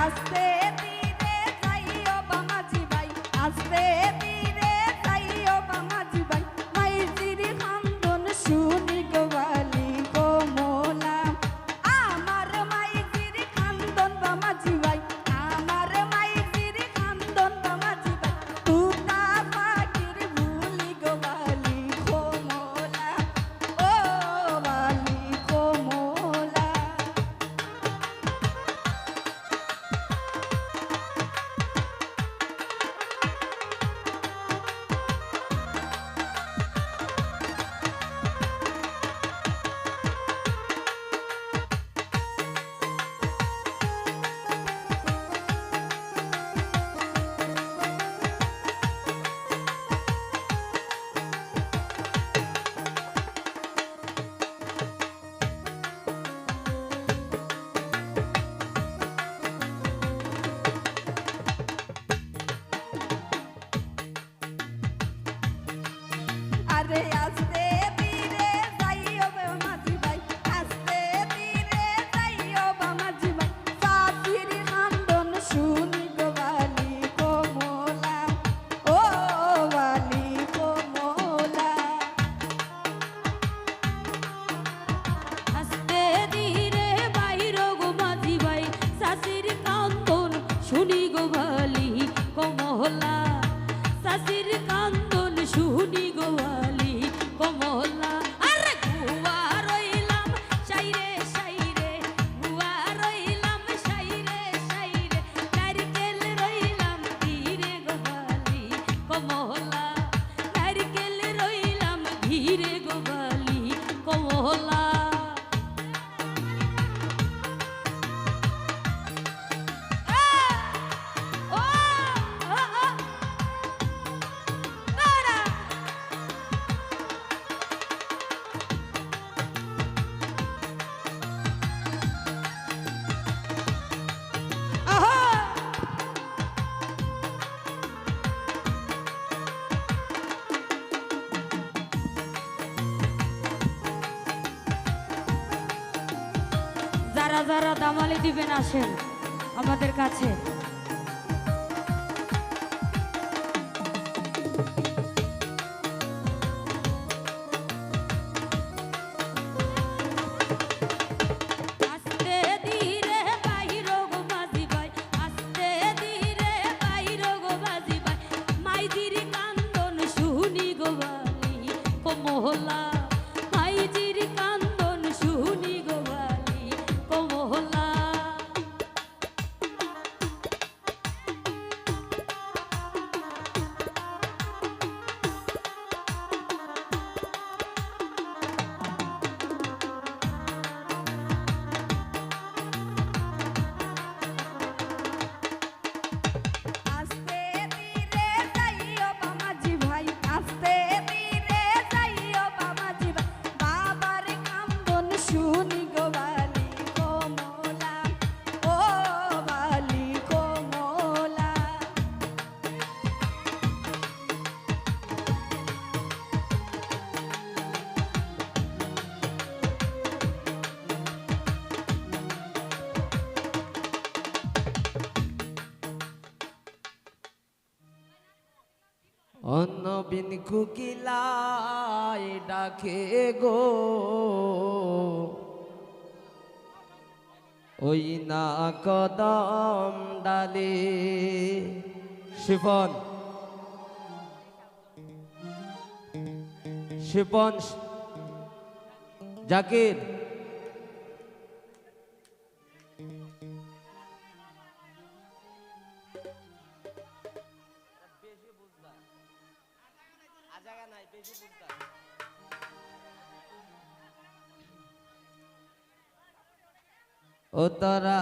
আস্তে ধীরে যাইও বামাজি ভাই আস্তে ধীরে যাইও বামাজি ভাই মাইজির খান্দন শুনি গোয়ালি কোমলা আমার মাইজির খান্দন বামাজি ভাই আমার মাইজির খান্দন বামাজি ভাই তুতা পাখির ভুলি গোয়ালি কোমলা ও বালি কোমলা আরে আস্তে ধীরে যাইও বামাজি ভাই আস্তে ধীরে যাইও বামাজি ভাই সাথীর খান্দন শুনি গোয়ালি কোমলা ও বালি কোমলা আস্তে ধীরে বাইরো গো মাঝি ভাই শাশির কান্দন শুনি গো বালি কমলা শাশির কান্দন শুনি গো বালি কমলা আরে গুয়া রইলাম সাইরে সাইরে গুয়া রইলাম সাইরে সাইরে নারকেল রইলাম ধীরে গো বালি কমলা নারকেল রইলাম ধীরে গো বালি কমলা যারা যারা দামালি দিবেন আসেন আমাদের কাছে। আস্তে ধীরে বাইরো গো মাঝি ভাই আস্তে ধীরে বাইরো গো মাঝি ভাই মাইজির কান্দন শুনি গো বালি কমলা মাইজির কান্দন শুনি গো বালি কমলা আস্তে ধীরে যাইও বামাজি ভাই আস্তে ধীরে যাইও বামাজি ভাই বাবার কান্দন শুনি গোয়ালি কোমলা ও বালি কোমলা অন্নবিন কুকিলায় ডাকে গো ওই না কদম ডালে শিফন শিফন জাকির ও তারা